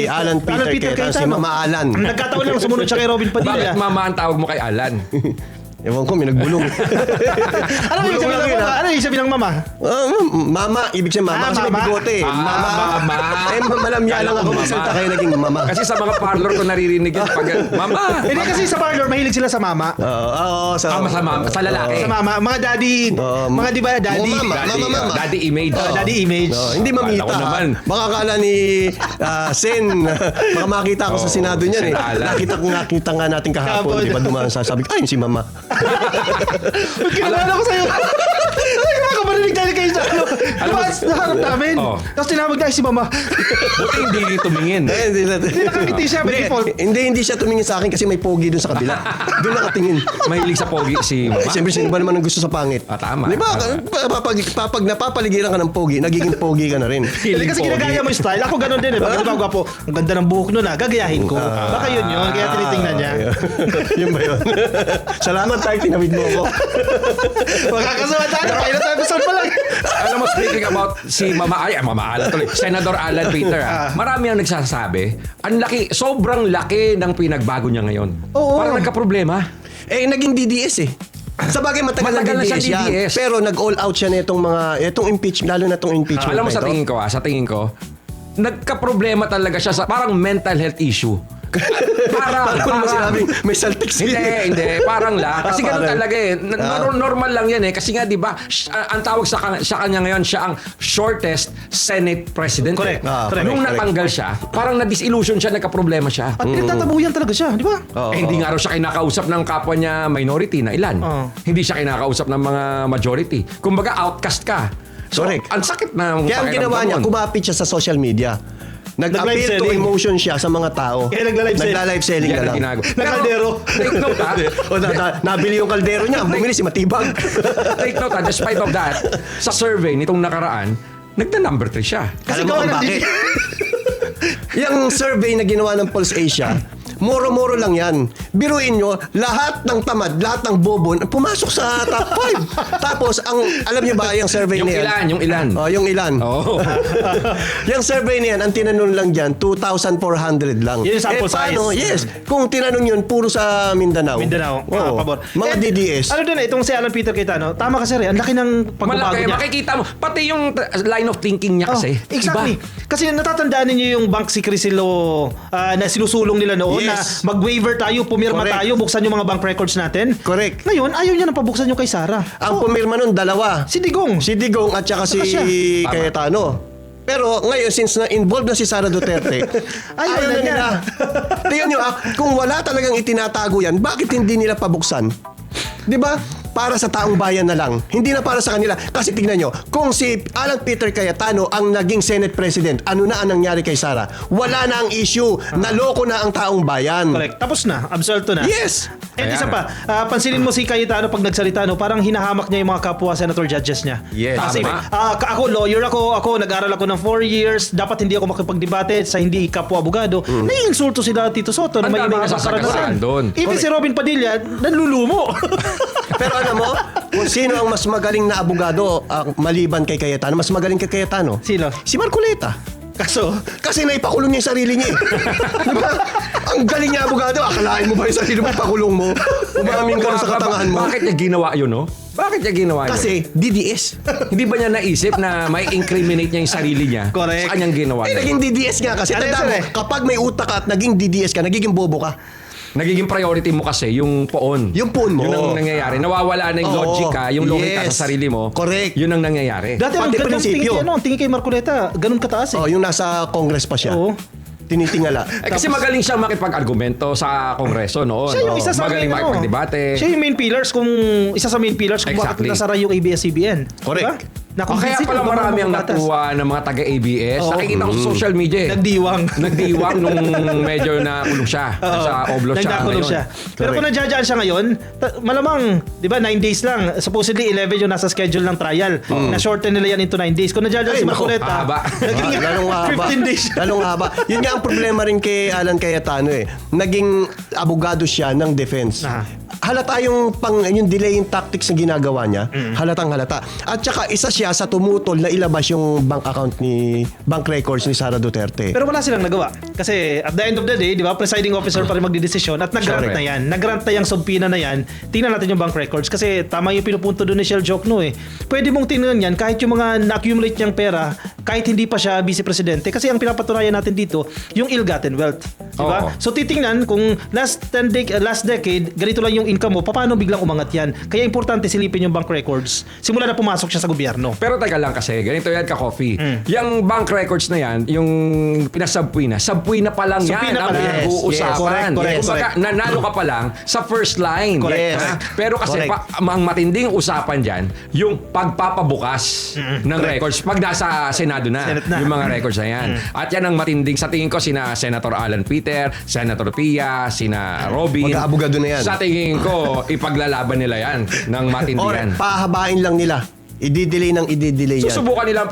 Alan Peter Cayetano, si Mama Alan. Nagkataon lang sumunod siya kay Robin Padilla. Bakit Mama ang tawag mo kay Alan? Ewan ko, may nagbulong. Ano yung sabi ng mama? Ano yung sabi ng mama? Mama, ibig sabihin mama kasi may mama. bigote. Mama. Mama. Malamya lang ako. Magsalita kayo naging mama. Kasi sa mga parlor ko naririnig yun pag, Mama! Hindi kasi sa parlor, mahilig sila sa mama. Oo, Sa lalaki. Sa mama, mga daddy, mga di ba daddy? Mama. Daddy image. Daddy image. Hindi mamita. Akala ko naman. Baka akala ni Sen, baka makita ko sa Senado niyan eh. Nakita nga natin kahapon, di ba dumaan sabi ko, ay, si mama. Kilala ko sa'yo. Ay, makakabarinig tayo kayo sa ano. Naharap namin. Tapos tinawag na si mama. Buti hindi tumingin. Hindi Nakakiti siya, by default. Hindi siya tumingin sa akin kasi may pogi dun sa kabila. Doon nakatingin. Mahilig sa pogi si Mama. Siyempre, sino ba naman ang gusto sa pangit? Tama. Di ba? Pag napapaligiran ka ng pogi, nagiging pogi ka na rin. Hindi kasi ginagaya mo yung style. Ako ganun din eh. Pag nabagawa po, ang ganda ng buhok nun gagayahin ko. Baka yun. Kaya tinitingnan niya. Yun ba yun? Salamat tayo, tinawid mo ako. Magkakasama tayo. Pilot episode pa lang. Alam mo, speaking about si Mama Alan tuloy, Senador Alan Peter, marami ang nagsasabi, sobrang laki ng pinagbago niya ngayon. Oo. Parang nagka-problema. Naging DDS eh. Sa bagay, matagal na siya DDS yan. DDS. Pero nag-all out siya na itong impeachment, lalo na itong impeachment. Alam mo, sa tingin ko, nagka-problema talaga siya sa parang mental health issue. Parang sinabing may saltik siya. Hindi. Parang Kasi ganun talaga eh. Normal lang yan eh. Kasi nga, di ba, ang tawag sa kanya ngayon, siya ang shortest Senate President. Correct. Nung natanggal siya, parang na-disillusion siya, nagka-problema siya. At pinagtatabuyan talaga siya, di ba? Hindi nga raw siya kinakausap ng kapwa niya minority na ilan. Hindi siya kinakausap ng mga majority. Kumbaga, outcast ka. So, Correct. Ang sakit na Kaya ang ginawa niya, kumapit siya sa social media. Nag-appeal to emotion siya sa mga tao. Kaya nagla-live selling ka lang. Nag-kaldero. Take note Nabili yung kaldero niya, bumili si Matibag. Take note despite of that, sa survey nitong nakaraan, nagna-number 3 siya. Alam mo kung bakit? Yung survey na ginawa ng Pulse Asia, moro-moro lang yan. Biruin nyo, lahat ng tamad, lahat ng bobo, pumasok sa top 5. Tapos, alam nyo ba yung survey na yan? Yung ilan. Yung ilan. Oh. Yung survey na yan, ang tinanong lang dyan, 2,400 lang. Yun yung sample size. Yes. Kung tinanong yun, puro sa Mindanao. Pabor. Mga DDS. Ano din itong si Alan Peter Cayetano, tama kasi rin, ang laki ng pagbabago niya. Makikita mo, pati yung line of thinking niya kasi. Exactly. Iba. Kasi natatandaan ninyo yung bank secrecy law na sinusulong nila noon na mag-waiver tayo, pumirma tayo, buksan yung mga bank records natin. Correct. Ngayon, ayaw niya na pabuksan yung kay Sara. Ang pumirma nun, dalawa. Si Digong. Si Digong at saka si Cayetano. Pero ngayon, since na-involved na si Sara Duterte, ayaw na nila. Tingnan nyo, kung wala talagang itinatago yan, bakit hindi nila pabuksan? Di ba? Para sa taong bayan na lang. Hindi na para sa kanila. Kasi tingnan nyo, kung si Alan Peter Cayetano ang naging Senate President, ano na ang nangyari kay Sara? Wala na ang issue. Naloko na ang taong bayan. Correct. Tapos na. Absolto na. Yes! And isa pa, pansinin mo si Cayetano pag nagsalita, parang hinahamak niya yung mga kapwa senator judges niya. Yes. Kasi Tama. ako lawyer ako, nag-aral ako ng 4 years, dapat hindi ako makipagdebate sa hindi kapwa abogado. Naiinsulto sila Tito Soto na may daming mga nasasagasaan doon. Even si Robin Padilla, nanlulumo. Pero alam mo, kung sino ang mas magaling na abogado maliban kay Cayetano, mas magaling kay Cayetano? Sino? Si Marcoleta. Kasi naipakulong niya yung sarili niya eh. Diba? Ang galing niya abogado, akalain mo ba yung sarili mo ipakulong mo? Umamin ka sa katangahan mo. Bakit niya ginawa yun, no? Bakit niya ginawa yun? Kasi DDS. Hindi ba niya naisip na may incriminate niya yung sarili niya Correct. sa kanyang ginawa? Naging DDS nga kasi. Tanda mo, kapag may utak ka at naging DDS ka, nagiging bobo ka. Nagiging priority mo kasi yung poon. Yung poon mo. Yun ang nangyayari. Nawawala na yung logika, yung logika sa sarili mo. Correct. Yun ang nangyayari. Dati ang Pati gandang prinsipyo. tingin kay Marcoleta, ganun kataas eh. Yung nasa Congress pa siya. Oo. Tinitingala. Kasi magaling siyang makipag-argumento sa Kongreso noon. Siya yung isa sa magaling makipag-debate. Siya yung main pillars isa sa main pillars kung bakit Exactly. nasara yung ABS-CBN. Correct. Diba? Kaya pala marami ang natuwa ng mga taga-ABS. Nakikita ko sa social media eh. Nagdiwang nung medyo nakulong siya. Sa Oblo siya Nagdakulong ngayon. siya. Pero kung nandiyan siya ngayon, malamang, di ba, 9 days lang. Supposedly, 11 yung nasa schedule ng trial. Na-shorten nila yan into 9 days. Kung nandiyan si Marcoleta, haba. naging Lalong haba. 15 days. Lalong haba. Yun nga ang problema rin kay Alan Cayetano eh. Naging abogado siya ng defense. halata yung delaying tactics na ginagawa niya. Halatang halata. At saka isa siya sa tumutol na ilabas yung bank records ni Sara Duterte. Pero wala silang nagawa. Kasi at the end of the day, di ba, presiding officer pa rin magdidesisyon at nag-grant Sure. na yan. Nag-grant na yung subpoena na yan. Tingnan natin yung bank records kasi tama yung pinupunto doon ni Shell Jokno eh. Pwede mong tingnan yan kahit yung mga na-accumulate niyang pera, kahit hindi pa siya vice presidente. Kasi ang pinapatunayan natin dito, yung ill-gotten wealth. Di ba? Oo. So titingnan kung last decade, ganito lang yung income mo, paano biglang umangat yan? Kaya importante silipin yung bank records. Simula na pumasok siya sa gobyerno. Pero teka lang kasi, ganito yan ka-coffee. Yung bank records na yan, yung pinasubpoena pa lang yan Subpoena ang pa lang. pinag-uusapan. Correct. Kumbaga, nanalo ka pa lang sa first line. Correct. Ha? Pero kasi Correct. ang matinding usapan dyan, yung pagpapabukas ng records pag nasa Senado na, Senate na. yung mga records na yan. At yan ang matinding, sa tingin ko, sina Senator Alan Peter, Senator Pia, sina Robin. Mag-aabogado na yan. Sa tingin ko, ipaglalaban nila yan ng matindi Or yan. pahabain lang nila. I-delay yan. Susubukan nilang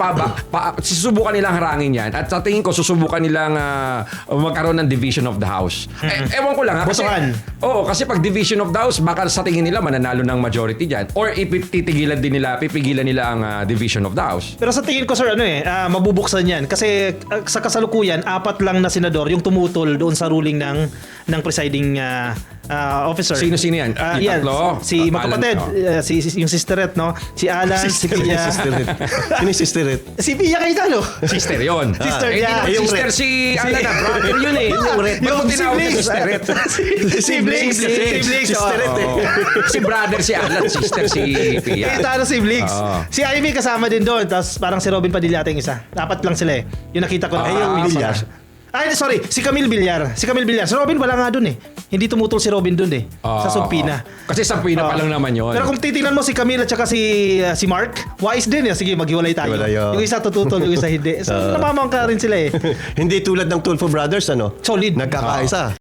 susubukan nilang harangin yan at sa tingin ko susubukan nilang magkaroon ng division of the house. Ewan ko lang ha kasi Botohan. kasi pag division of the house baka sa tingin nila mananalo ng majority diyan or pipigilan nila ang division of the house. Pero sa tingin ko sir, mabubuksan yan. Kasi sa kasalukuyan, 4 lang na senador yung tumutol doon sa ruling ng presiding officer. Sino-sino yan? Yan. Tatlo? Si magkapatid, Alan, yung sisterette, no? Si Alan, si Pia. Sino yung sisterette? Si Pia Cayetano. Sister yun. Sister Hindi niya. naman Yung sister red. si Alan brother yun eh. Yung red. Ba't mo Yung tinawag na siblings. sisterette? Siblings. Sisterette eh. Si brother si Alan, sister si Pia. Cayetano siblings. Oo. Si Ivy kasama din doon. Tapos parang si Robin Padilla yung isa. 4 lang sila eh. Yung nakita ko. yung Villar. Ay, sorry. Si Camille Villar. Si Robin wala nga doon eh. Hindi tumutol si Robin doon eh. Sa subpoena. Kasi subpoena pa lang naman yun. Pero kung titingnan mo si Camille at saka si Mark, wise din eh. Sige, maghiwalay tayo. Hiwalay, oh. Yung isa tututol, yung isa hindi. So, namamangka rin sila eh. Hindi tulad ng Tulfo Brothers, Solid. Nagkakaisa.